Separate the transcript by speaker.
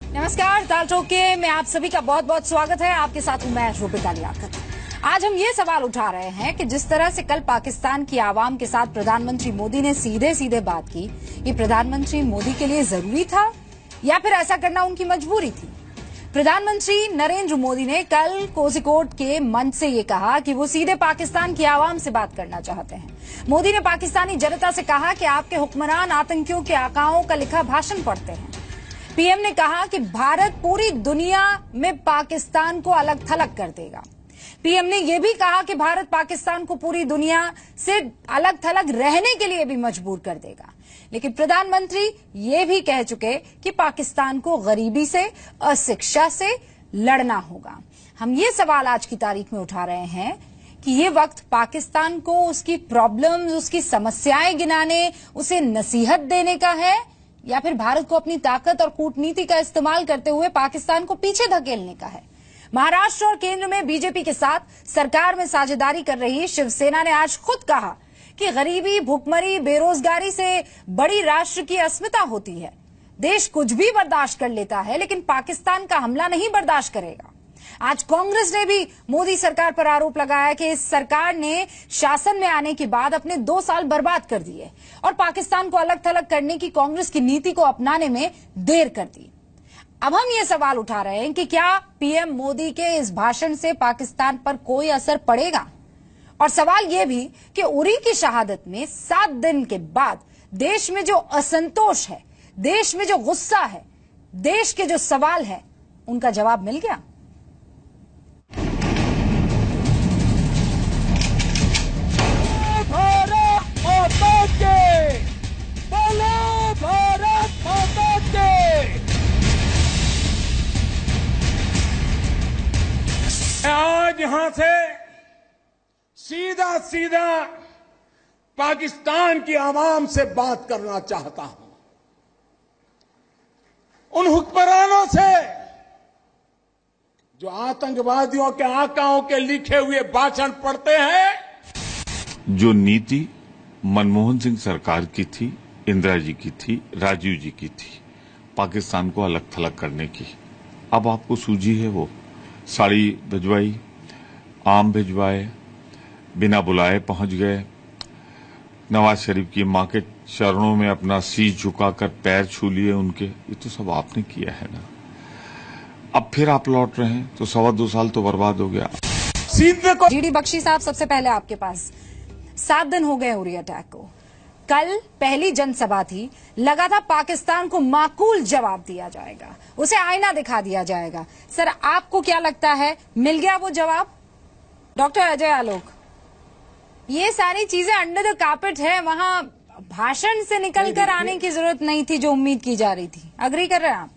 Speaker 1: नमस्कार, दाल टोके में आप सभी का बहुत बहुत स्वागत है। आपके साथ हूं मैं रूबिका लियाकत। आज हम ये सवाल उठा रहे हैं कि जिस तरह से कल पाकिस्तान की आवाम के साथ प्रधानमंत्री मोदी ने सीधे सीधे बात की, ये प्रधानमंत्री मोदी के लिए जरूरी था या फिर ऐसा करना उनकी मजबूरी थी। प्रधानमंत्री नरेंद्र मोदी ने कल कोझिकोड के मंच से ये कहा कि वो सीधे पाकिस्तान की आवाम से बात करना चाहते हैं। मोदी ने पाकिस्तानी जनता से कहा कि आपके हुक्मरान आतंकियों के आकाओं का लिखा भाषण पढ़ते हैं। पीएम ने कहा कि भारत पूरी दुनिया में पाकिस्तान को अलग थलग कर देगा। पीएम ने यह भी कहा कि भारत पाकिस्तान को पूरी दुनिया से अलग थलग रहने के लिए भी मजबूर कर देगा। लेकिन प्रधानमंत्री ये भी कह चुके कि पाकिस्तान को गरीबी से, अशिक्षा से लड़ना होगा। हम ये सवाल आज की तारीख में उठा रहे हैं कि ये वक्त पाकिस्तान को उसकी प्रॉब्लम्स, उसकी समस्याएं गिनाने, उसे नसीहत देने का है या फिर भारत को अपनी ताकत और कूटनीति का इस्तेमाल करते हुए पाकिस्तान को पीछे धकेलने का है। महाराष्ट्र और केंद्र में बीजेपी के साथ सरकार में साझेदारी कर रही शिवसेना ने आज खुद कहा कि गरीबी, भुखमरी, बेरोजगारी से बड़ी राष्ट्र की अस्मिता होती है। देश कुछ भी बर्दाश्त कर लेता है लेकिन पाकिस्तान का हमला नहीं बर्दाश्त करेगा। आज कांग्रेस ने भी मोदी सरकार पर आरोप लगाया कि इस सरकार ने शासन में आने के बाद अपने 2 साल बर्बाद कर दिए और पाकिस्तान को अलग थलग करने की कांग्रेस की नीति को अपनाने में देर कर दी। अब हम ये सवाल उठा रहे हैं कि क्या पीएम मोदी के इस भाषण से पाकिस्तान पर कोई असर पड़ेगा? और सवाल यह भी कि उरी की शहादत में 7 दिन के बाद देश में जो असंतोष है, देश में जो गुस्सा है, देश के जो सवाल है, उनका जवाब मिल गया।
Speaker 2: आज यहां से सीधा सीधा पाकिस्तान की आवाम से बात करना चाहता हूं। उन हुक्मरानों से जो आतंकवादियों के आकाओं के लिखे हुए भाषण पढ़ते हैं।
Speaker 3: जो नीति मनमोहन सिंह सरकार की थी, इंदिरा जी की थी, राजीव जी की थी, पाकिस्तान को अलग थलग करने की, अब आपको सूझी है। वो साड़ी भिजवाई, आम भिजवाए, बिना बुलाए पहुंच गए, नवाज शरीफ की मां के चरणों में अपना शीश झुकाकर पैर छू लिए उनके। ये तो सब आपने किया है ना। अब फिर आप लौट रहे हैं तो 2.25 साल तो बर्बाद हो गया।
Speaker 2: सीधे को
Speaker 1: जीडी बख्शी साहब, सबसे पहले आपके पास 7 दिन हो गए उरी अटैक को। कल पहली जनसभा थी, लगा था पाकिस्तान को माकूल जवाब दिया जाएगा, उसे आईना दिखा दिया जाएगा। सर, आपको क्या लगता है, मिल गया वो जवाब? डॉक्टर अजय आलोक, ये सारी चीजें अंडर द कार्पेट है, वहां भाषण से निकलकर आने की जरूरत नहीं थी जो उम्मीद की जा रही थी। अग्री कर रहे हैं आप?